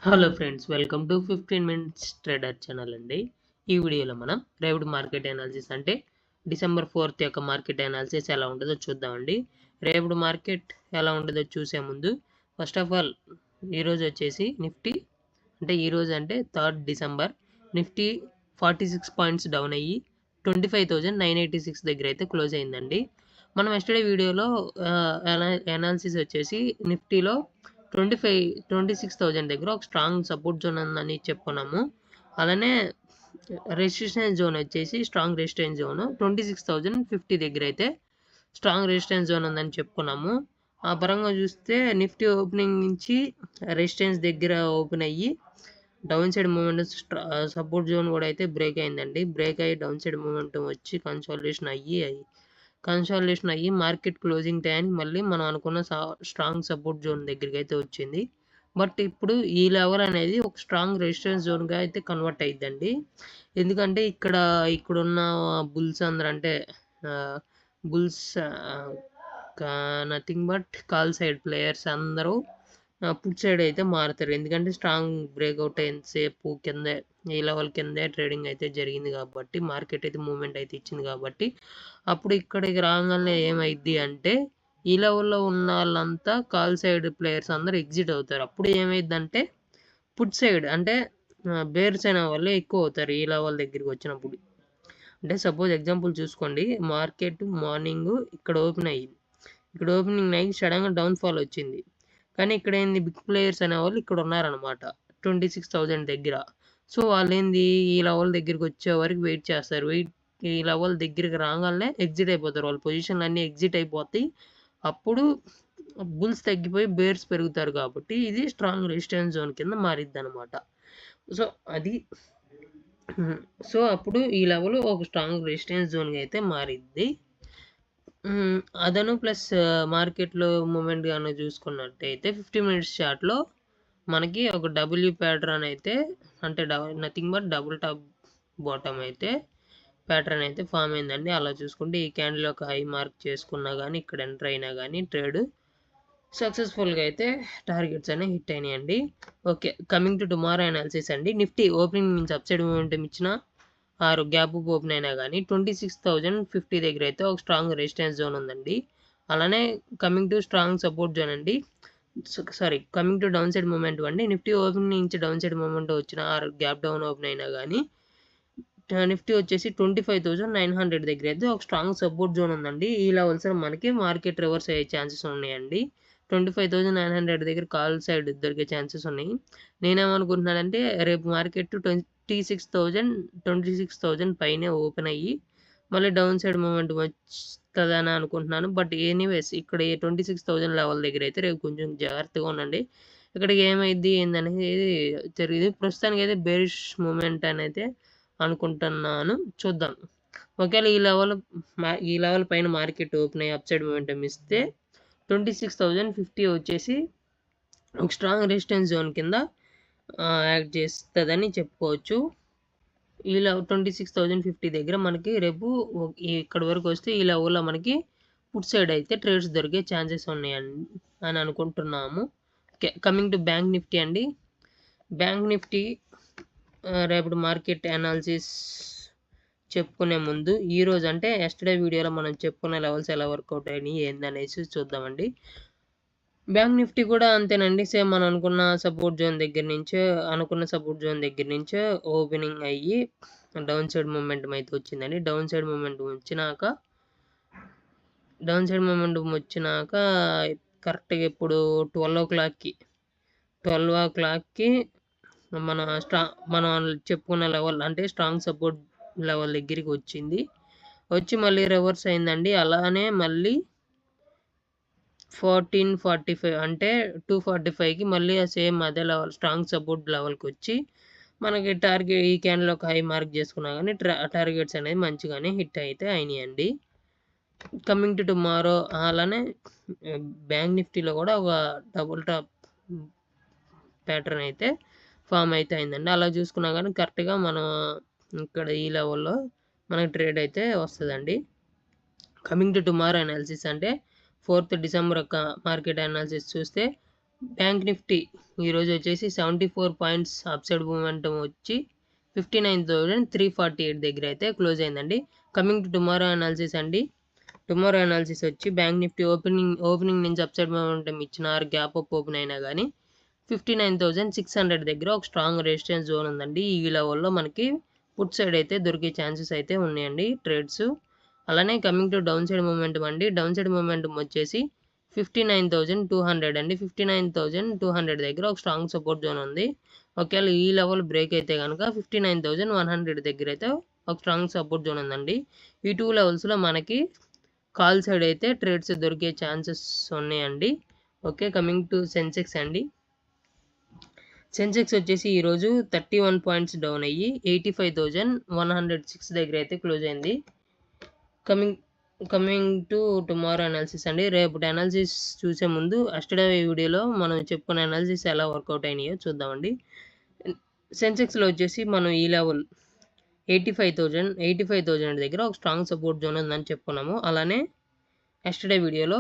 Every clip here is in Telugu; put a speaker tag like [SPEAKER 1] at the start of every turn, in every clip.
[SPEAKER 1] Hello friends, welcome to 15 minutes trader channel అండి. ఈ వీడియోలో మనం రేవ్డ్ మార్కెట్ అనాలిసిస్ అంటే డిసెంబర్ 4th యొక్క మార్కెట్ అనాలిసిస్ ఎలా ఉంటుందో చూద్దామండి. రేవ్డ్ మార్కెట్ ఎలా ఉంటుందో చూసే ముందు ఫస్ట్ ఆఫ్ ఆల్ ఈరోజు వచ్చేసి నిఫ్టీ అంటే ఈరోజు అంటే 3rd December Nifty 46 points down అయ్యి 25,986 దగ్గర అయితే క్లోజ్ అయిందండి. మనం ఎస్టర్డే వీడియోలో అనాలిసిస్ వచ్చేసి నిఫ్టీలో 26,000 దగ్గర ఒక స్ట్రాంగ్ సపోర్ట్ జోన్ ఉందని చెప్పుకున్నాము. అలానే రెసిస్టెన్స్ జోన్ వచ్చేసి స్ట్రాంగ్ రెసిస్టెన్స్ జోన్ 26,050 దగ్గర అయితే స్ట్రాంగ్ రెసిస్టెన్స్ జోన్ ఉందని చెప్పుకున్నాము. ఆ పరంగా చూస్తే నిఫ్టీ ఓపెనింగ్ నుంచి రెసిస్టెన్స్ దగ్గర ఓపెన్ అయ్యి down side movement support zone కూడా అయితే బ్రేక్ అయిందండి. బ్రేక్ అయ్యి డౌన్ సైడ్ మూమెంట్ వచ్చి కన్సాలిడేషన్ అయ్యి మార్కెట్ క్లోజింగ్ టైంకి మళ్ళీ మనం అనుకున్న స్ట్రాంగ్ సపోర్ట్ జోన్ దగ్గరికి అయితే వచ్చింది. బట్ ఇప్పుడు ఈ లెవెల్ అనేది ఒక స్ట్రాంగ్ రెసిస్టెన్స్ జోన్గా అయితే కన్వర్ట్ అయ్యిద్దండి. ఎందుకంటే ఇక్కడున్న బుల్స్ అందరూ అంటే bulls nothing but call side players అందరూ పుట్ సైడ్ అయితే మారుతారు. ఎందుకంటే స్ట్రాంగ్ బ్రేక్అవుట్ ఎంతసేపు కిందే ఈ లెవెల్ కిందే ట్రేడింగ్ అయితే జరిగింది కాబట్టి మార్కెట్ అయితే మూవ్మెంట్ అయితే ఇచ్చింది కాబట్టి అప్పుడు ఇక్కడికి రాగానే ఏమైద్ది అంటే ఈ లెవెల్లో ఉన్న వాళ్ళంతా కాల్ సైడ్ ప్లేయర్స్ అందరూ ఎగ్జిట్ అవుతారు. అప్పుడు ఏమైందంటే పుట్ సైడ్ అంటే బేర్స్ అయిన వాళ్ళే ఎక్కువ అవుతారు ఈ లెవెల్ దగ్గరికి వచ్చినప్పుడు. అంటే సపోజ్ ఎగ్జాంపుల్ చూసుకోండి, మార్కెట్ మార్నింగ్ ఇక్కడ ఓపెన్ అయ్యింది. ఇక్కడ ఓపెనింగ్ అయ్యి సడన్గా డౌన్ఫాల్ వచ్చింది. కానీ ఇక్కడ ఏంది బిగ్ ప్లేయర్స్ అనేవాళ్ళు ఇక్కడ ఉన్నారనమాట 26,000 దగ్గర. సో వాళ్ళు ఏంది ఈ లెవెల్ దగ్గరికి వచ్చే వరకు వెయిట్ చేస్తారు. ఈ లెవెల్ దగ్గరికి రాగానే ఎగ్జిట్ అయిపోతారు. వాళ్ళ పొజిషన్లు అన్నీ ఎగ్జిట్ అయిపోతాయి. అప్పుడు బుల్స్ తగ్గిపోయి బేర్స్ పెరుగుతారు కాబట్టి ఇది స్ట్రాంగ్ రెసిస్టెన్స్ జోన్ కింద మారిద్ది అనమాట. సో అప్పుడు ఈ లెవెల్ ఒక స్ట్రాంగ్ రెసిస్టెన్స్ జోన్గా అయితే మారిద్ది. అదను ప్లస్ మార్కెట్లో మూమెంట్ కానీ చూసుకున్నట్టయితే 50 మినిట్స్ చార్ట్లో మనకి ఒక డబ్ల్యూ ప్యాటర్న్ అయితే అంటే nothing but double tap bottom అయితే ప్యాటర్న్ అయితే ఫామ్ అయిందండి. అలా చూసుకుంటే ఈ క్యాండిల్ ఒక హై మార్క్ చేసుకున్నా కానీ ఇక్కడ ఎంటర్ అయినా కానీ ట్రేడ్ సక్సెస్ఫుల్గా అయితే టార్గెట్స్ అనేవి హిట్ అయినాయండి. Okay, coming to tomorrow analysis అండి. నిఫ్టీ ఓపెనింగ్ నుంచి అప్ సైడ్ మూమెంటం ఇచ్చిన ఆరు గ్యాప్ ఓపెన్ అయినా కానీ 26,050 దగ్గర అయితే ఒక స్ట్రాంగ్ రెసిస్టెన్స్ జోన్ ఉందండి. అలానే coming to strong support zone అండి. Coming to down side movement అండి. నిఫ్టీ ఓపెన్ నుంచి డౌన్ సైడ్ మూమెంట్ వచ్చిన ఆరు గ్యాప్ డౌన్ ఓపెన్ అయినా కానీ నిఫ్టీ వచ్చేసి 25,900 దగ్గర అయితే ఒక స్ట్రాంగ్ సపోర్ట్ జోన్ ఉందండి. ఈ లెవెల్స్ మనకి మార్కెట్ రివర్స్ అయ్యే ఛాన్సెస్ ఉన్నాయండి. 25,900 దగ్గర కాల్ సైడ్ దొరికే ఛాన్సెస్ ఉన్నాయి. నేనేమనుకుంటున్నానంటే రేపు మార్కెట్ 26,000 పైనే ఓపెన్ అయ్యి మళ్ళీ డౌన్ సైడ్ మూమెంట్ వస్తుందని అనుకుంటున్నాను. బట్ ఎనీవేస్ ఇక్కడ 26,000 లెవెల్ దగ్గర అయితే రేపు కొంచెం జాగ్రత్తగా ఉండండి. ఇక్కడికి ఏమైంది ఏందనేది తెలియదు. ప్రస్తుతానికి అయితే బేరిష్ మూమెంట్ అనేది అనుకుంటున్నాను, చూద్దాం. ఒకవేళ ఈ లెవెల్ పైన మార్కెట్ ఓపెన్ అయ్యి అప్ సైడ్ మూమెంటం ఇస్తే 26,050 వచ్చేసి ఒక స్ట్రాంగ్ రెసిస్టెన్స్ జోన్ కింద యాక్ట్ చేస్తుందని చెప్పుకోవచ్చు. ఈ 26,050 దగ్గర మనకి రేపు ఇక్కడ వరకు వస్తే ఈ లెవెల్లో మనకి పుట్ సైడ్ అయితే ట్రేడ్స్ దొరికే ఛాన్సెస్ ఉన్నాయని అనుకుంటున్నాము. కమింగ్ టు బ్యాంక్ నిఫ్టీ అండి. బ్యాంక్ నిఫ్టీ రేపటి మార్కెట్ అనాలిసిస్ చెప్పుకునే ముందు ఈరోజు అంటే ఎస్టర్డే వీడియోలో మనం చెప్పుకునే లెవెల్స్ ఎలా వర్కౌట్ అయినాయి ఏందనేసి చూద్దామండి. బ్యాంక్ నిఫ్టీ కూడా అంతేనండి. సేమ్ మనం అనుకున్న సపోర్ట్ జోన్ దగ్గర నుంచే ఓపెనింగ్ అయ్యి డౌన్ సైడ్ మూమెంటం అయితే వచ్చిందండి. డౌన్ సైడ్ మూమెంటం వచ్చినాక కరెక్ట్గా ఇప్పుడు 12 o'clockకి మనం చెప్పుకున్న లెవెల్ అంటే స్ట్రాంగ్ సపోర్ట్ లెవెల్ దగ్గరికి వచ్చి మళ్ళీ రివర్స్ అయిందండి. అలానే మళ్ళీ 14:45 అంటే 2:45కి మళ్ళీ సేమ్ అదే లెవెల్ స్ట్రాంగ్ సపోర్ట్ లెవెల్కి వచ్చి మనకి టార్గెట్ ఈ క్యాండిల్ ఒక హై మార్క్ చేసుకున్నా కానీ టార్గెట్స్ అనేది మంచిగానే హిట్ అయితే అయినాయండి. కమింగ్ టు టుమారో అలానే బ్యాంక్ నిఫ్టీలో కూడా ఒక డబుల్ టాప్ ప్యాటర్న్ అయితే ఫామ్ అయితే అయిందండి. అలా చూసుకున్నా కానీ కరెక్ట్గా మనం ఇక్కడ ఈ లెవెల్లో మనకి ట్రేడ్ అయితే వస్తుందండి. కమింగ్ టు టుమారో అనాలిసిస్ అంటే 4th డిసెంబర్ యొక్క మార్కెట్ అనాలిసిస్ చూస్తే బ్యాంక్ నిఫ్టీ ఈరోజు వచ్చేసి 74 పాయింట్స్ అప్సైడ్ మూమెంటం వచ్చి 59,348 దగ్గర అయితే క్లోజ్ అయిందండి. కమింగ్ టు టుమారో అనాలిసిస్ అండి. టుమారో అనాలిసిస్ వచ్చి బ్యాంక్ నిఫ్టీ ఓపెనింగ్ నుంచి అప్సైడ్ మూమెంటం ఇచ్చిన గ్యాప్ అప్ ఓపెన్ అయినా కానీ 59,600 దగ్గర ఒక స్ట్రాంగ్ రెసిస్టెన్స్ జోన్ ఉందండి. ఈ లెవెల్లో మనకి పుట్ సైడ్ అయితే దొరికే ఛాన్సెస్ అయితే ఉన్నాయండి ట్రేడ్స్. అలానే coming to down side momentum అండి. డౌన్ సైడ్ మూమెంటం వచ్చేసి 59,200 అండి. 59,200 దగ్గర ఒక స్ట్రాంగ్ సపోర్ట్ జోన్ ఉంది. ఒకవేళ ఈ లెవెల్ బ్రేక్ అయితే కనుక 59,100 దగ్గర అయితే ఒక స్ట్రాంగ్ సపోర్ట్ జోన్ ఉందండి. ఈ 2 లెవెల్స్లో మనకి కాల్ సైడ్ అయితే ట్రేడ్స్ దొరికే ఛాన్సెస్ ఉన్నాయండి. ఓకే, కమింగ్ టు సెన్సెక్స్ అండి. సెన్సెక్స్ వచ్చేసి ఈరోజు 31 పాయింట్స్ డౌన్ అయ్యి 85,106 దగ్గర అయితే క్లోజ్ అయింది. కమింగ్ టు టుమారో అనాలిసిస్ అండి. రేపటి అనాలిసిస్ చూసే ముందు అస్టర్డే వీడియోలో మనం చెప్పుకునే అనాలిసిస్ ఎలా వర్కౌట్ అయినాయో చూద్దామండి. సెన్సెక్స్లో వచ్చేసి మనం ఈ లెవెల్ 85,000 దగ్గర ఒక స్ట్రాంగ్ సపోర్ట్ జోన్ ఉందని చెప్పుకున్నాము. అలానే ఎస్టర్డే వీడియోలో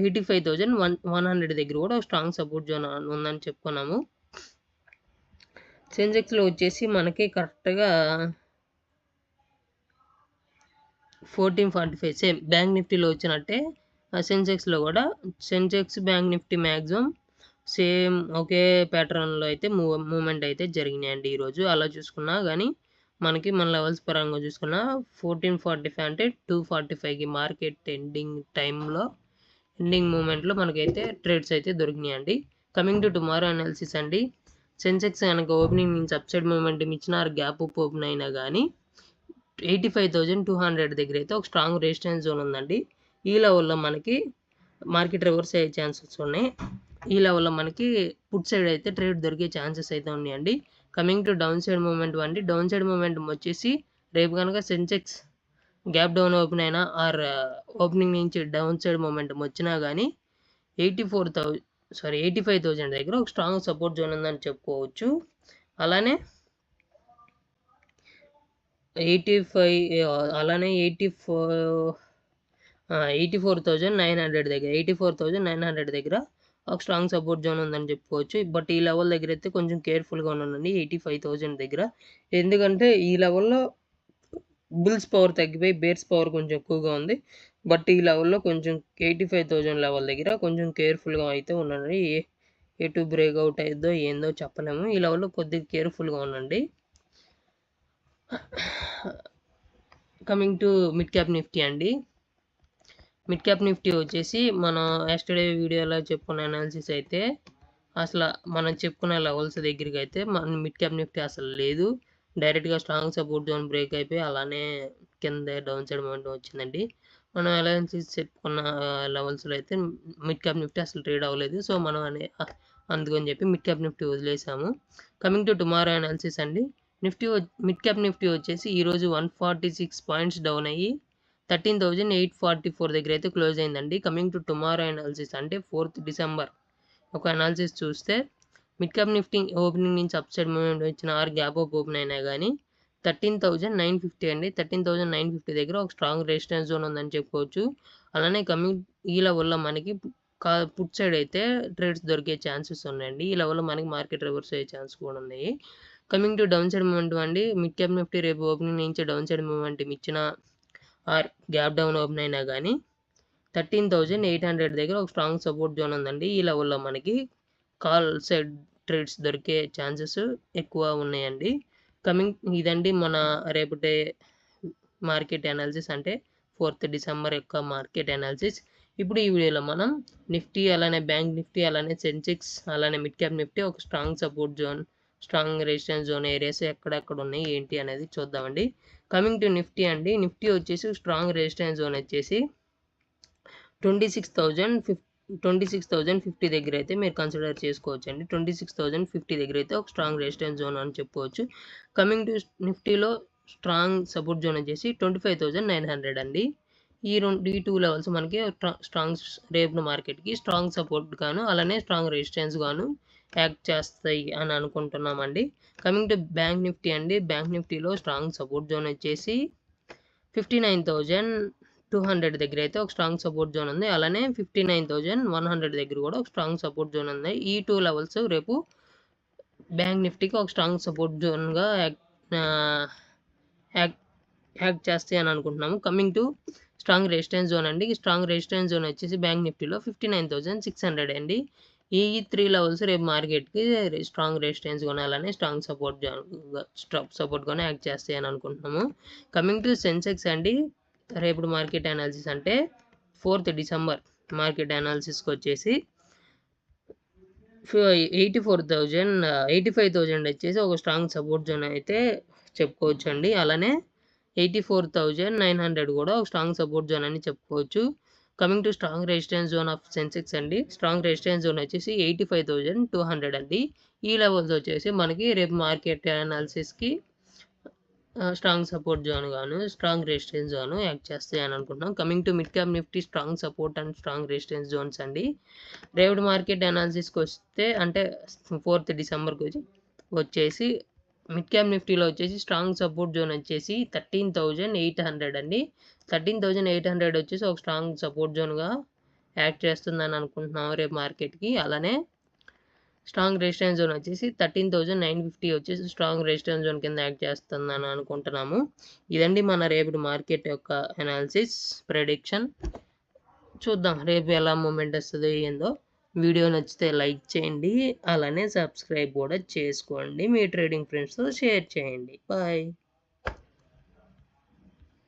[SPEAKER 1] 85,100 దగ్గర కూడా ఒక స్ట్రాంగ్ సపోర్ట్ జోన్ ఉందని చెప్పుకున్నాము. సెన్సెక్స్లో వచ్చేసి మనకి కరెక్ట్గా 1445 సేమ్ బ్యాంక్ నిఫ్టీలో వచ్చినట్టే సెన్సెక్స్లో కూడా Sensex bank Nifty maximum same ఒకే ప్యాటర్న్లో అయితే మూమెంట్ అయితే జరిగినాయండి ఈరోజు. అలా చూసుకున్నా కానీ మనకి మన లెవెల్స్ పరంగా చూసుకున్నా 1445 అంటే 245కి మార్కెట్ ఎండింగ్ మూమెంట్లో మనకైతే ట్రేడ్స్ అయితే దొరికినాయండి. కమింగ్ టు టుమారో అనాలిసిస్ అండి. సెన్సెక్స్ కనుక ఓపెనింగ్ నుంచి అప్సైడ్ మూమెంటం ఇచ్చిన గ్యాప్ అప్ ఓపెన్ అయినా కానీ 85,200 దగ్గర అయితే ఒక స్ట్రాంగ్ రెసిస్టెన్స్ జోన్ ఉందండి. ఈ లెవెల్లో మనకి మార్కెట్ రివర్స్ అయ్యే ఛాన్సెస్ ఉన్నాయి. ఈ లెవెల్లో మనకి పుట్ సైడ్ అయితే ట్రేడ్ దొరికే ఛాన్సెస్ అయితే ఉన్నాయండి. Coming to down side movement అండి. డౌన్ సైడ్ మూమెంటం వచ్చేసి రేపు కనుక సెన్సెక్స్ గ్యాప్ డౌన్ ఓపెన్ అయినా ఆర్ ఓపెనింగ్ నుంచి డౌన్ సైడ్ మూమెంటం వచ్చినా కానీ 85,000 దగ్గర ఒక స్ట్రాంగ్ సపోర్ట్ జోన్ ఉందని చెప్పుకోవచ్చు. అలానే 84,900 దగ్గర ఒక స్ట్రాంగ్ సపోర్ట్ జోన్ ఉందని చెప్పుకోవచ్చు. బట్ ఈ లెవెల్ దగ్గర అయితే కొంచెం కేర్ఫుల్గా ఉండండి 85,000 దగ్గర. ఎందుకంటే ఈ లెవెల్లో బుల్స్ పవర్ తగ్గిపోయి బేర్స్ పవర్ కొంచెం ఎక్కువగా ఉంది. బట్ ఈ లెవెల్లో కొంచెం 85,000 లెవెల్ దగ్గర కొంచెం కేర్ఫుల్గా అయితే ఉండండి. ఎటు బ్రేక్అవుట్ అయిద్దో ఏందో చెప్పలేము. ఈ లెవెల్లో కొద్దిగా కేర్ఫుల్గా ఉండండి. Coming to mid cap Nifty అండి. మిడ్ క్యాప్ నిఫ్టీ వచ్చేసి మనం ఎస్టర్డే వీడియోలో చెప్పుకున్న అనాలిసిస్ అయితే అసలు మనం చెప్పుకున్న లెవెల్స్ దగ్గరికి అయితే మన మిడ్ క్యాప్ నిఫ్టీ అసలు లేదు. డైరెక్ట్గా స్ట్రాంగ్ సపోర్ట్ జోన్ బ్రేక్ అయిపోయి అలానే కింద డౌన్ సైడ్ మూమెంట్ వచ్చిందండి. మనం అనాలిసిస్ చెప్పుకున్న లెవెల్స్లో అయితే మిడ్ క్యాప్ నిఫ్టీ అసలు ట్రేడ్ అవ్వలేదు. సో మనం అందుకని చెప్పి మిడ్ క్యాప్ నిఫ్టీ వదిలేసాము. కమింగ్ టు టుమారో అనాలిసిస్ అండి. మిడ్ క్యాప్ నిఫ్టీ వచ్చేసి ఈరోజు 146 పాయింట్స్ డౌన్ అయ్యి 13,844 దగ్గర అయితే క్లోజ్ అయిందండి. కమింగ్ టు టుమారో అనాలిసిస్ అంటే 4th డిసెంబర్ ఒక అనాలిసిస్ చూస్తే మిడ్ క్యాప్ నిఫ్టీ ఓపెనింగ్ నుంచి అప్ సైడ్ మూమెంట్ వచ్చిన ఆర్ గ్యాప్ అప్ ఓపెన్ అయినా కానీ 13,950 అండి. 13,950 దగ్గర ఒక స్ట్రాంగ్ రెసిస్టెన్స్ జోన్ ఉందని చెప్పుకోవచ్చు. అలానే కమింగ్ ఈ లెవెల్లో మనకి పుట్ సైడ్ అయితే ట్రేడ్స్ దొరికే ఛాన్సెస్ ఉన్నాయండి. ఈ లెవెల్లో మనకి మార్కెట్ రివర్స్ అయ్యే ఛాన్స్ కూడా ఉన్నాయి. Coming to down side movement అండి. మిడ్ క్యాప్ నిఫ్టీ రేపు ఓపెనింగ్ నుంచి డౌన్ సైడ్ మూమెంట్ ఇచ్చిన ఆర్ గ్యాప్ డౌన్ ఓపెన్ అయినా కానీ 13,800 దగ్గర ఒక స్ట్రాంగ్ సపోర్ట్ జోన్ ఉందండి. ఈ లెవెల్లో మనకి కాల్ సైడ్ ట్రేడ్స్ దొరికే ఛాన్సెస్ ఎక్కువ ఉన్నాయండి. ఇదండి మన రేపటి మార్కెట్ అనాలిసిస్ అంటే 4th డిసెంబర్ యొక్క మార్కెట్ అనాలిసిస్. ఇప్పుడు ఈ వీడియోలో మనం నిఫ్టీ అలానే బ్యాంక్ నిఫ్టీ అలానే సెన్సెక్స్ అలానే మిడ్ క్యాప్ నిఫ్టీ ఒక strong support zone strong resistance zone areas ఎక్కడెక్కడ ఉన్నాయి ఏంటి అనేది చూద్దామండి. కమింగ్ టు నిఫ్టీ అండి. నిఫ్టీ వచ్చేసి స్ట్రాంగ్ రెసిస్టెన్స్ జోన్ వచ్చేసి 26,050 దగ్గర అయితే మీరు కన్సిడర్ చేసుకోవచ్చు అండి. 26,050 దగ్గర అయితే ఒక స్ట్రాంగ్ రెసిస్టెన్స్ జోన్ అని చెప్పుకోవచ్చు. కమింగ్ టు నిఫ్టీలో స్ట్రాంగ్ సపోర్ట్ జోన్ వచ్చేసి 25,900 అండి. ఈ 2 లెవెల్స్ మనకి స్ట్రాంగ్ రేపు మార్కెట్కి స్ట్రాంగ్ సపోర్ట్ గాను అలానే స్ట్రాంగ్ రెసిస్టెన్స్ గాను యాక్ట్ చేస్తాయి అని అనుకుంటున్నామండి. కమింగ్ టు బ్యాంక్ నిఫ్టీ అండి. బ్యాంక్ నిఫ్టీలో స్ట్రాంగ్ సపోర్ట్ జోన్ వచ్చేసి 59,200 200 దగ్గర అయితే ఒక స్ట్రాంగ్ సపోర్ట్ జోన్ ఉంది. అలానే 59,100 దగ్గర కూడా ఒక స్ట్రాంగ్ సపోర్ట్ జోన్ ఉంది. ఈ 2 లెవెల్స్ రేపు బ్యాంక్ నిఫ్టీకి ఒక స్ట్రాంగ్ సపోర్ట్ జోన్గా యాక్ట్ చేస్తాయి అని అనుకుంటున్నాము. Coming to strong resistance zone అండి. స్ట్రాంగ్ రెసిస్టెన్స్ జోన్ వచ్చేసి బ్యాంక్ నిఫ్టీలో 59,600 అండి. ఈ 3 లెవెల్స్ రేపు మార్కెట్కి స్ట్రాంగ్ రెసిస్టెన్స్ కొనాలని స్ట్రాంగ్ సపోర్ట్గానే యాక్ట్ చేస్తాయి అని అనుకుంటున్నాము. కమింగ్ టు సెన్సెక్స్ అండి, రేపు మార్కెట్ అనాలిసిస్ అంటే 4th డిసెంబర్ మార్కెట్ అనాలిసిస్కి వచ్చేసి 85,000 వచ్చేసి ఒక స్ట్రాంగ్ సపోర్ట్ జోన్ అయితే చెప్పుకోవచ్చు అండి. అలానే 84,900 కూడా ఒక స్ట్రాంగ్ సపోర్ట్ జోన్ అని చెప్పుకోవచ్చు. Coming to strong resistance zone of Sensex అండి, స్ట్రాంగ్ రెసిస్టెన్స్ జోన్ వచ్చేసి 85,200 అండి. ఈ లెవెల్స్ వచ్చేసి మనకి రేపు మార్కెట్ అనాలిసిస్కి స్ట్రాంగ్ సపోర్ట్ జోన్ గాను స్ట్రాంగ్ రెసిస్టెన్స్ జోన్ యాక్ట్ చేస్తాయి అని అనుకుంటున్నాం. Coming to mid cap Nifty strong support and strong resistance zones అండి. రేపు మార్కెట్ అనాలిసిస్కి వస్తే అంటే 4th డిసెంబర్కి వచ్చేసి మిడ్ క్యాప్ నిఫ్టీలో వచ్చేసి స్ట్రాంగ్ సపోర్ట్ జోన్ వచ్చేసి 13,800 అండి. 13,800 వచ్చేసి ఒక స్ట్రాంగ్ సపోర్ట్ జోన్గా యాక్ట్ చేస్తుందని అనుకుంటున్నాము రేపు మార్కెట్కి. అలానే స్ట్రాంగ్ రెసిస్టెన్స్ జోన్ వచ్చేసి 13,950 వచ్చేసి స్ట్రాంగ్ రెసిస్టెన్స్ జోన్ కింద యాక్ట్ చేస్తుందని అనుకుంటున్నాము. ఇదండి మన రేపు మార్కెట్ యొక్క అనాలిసిస్ ప్రెడిక్షన్. చూద్దాం రేపు ఎలా మూమెంట్ వస్తుందో ఏందో. వీడియో నచ్చితే లైక్ చేయండి, అలానే సబ్స్క్రైబ్ కూడా చేసుకోండి. మీ ట్రేడింగ్ ఫ్రెండ్స్తో షేర్ చేయండి. బాయ్.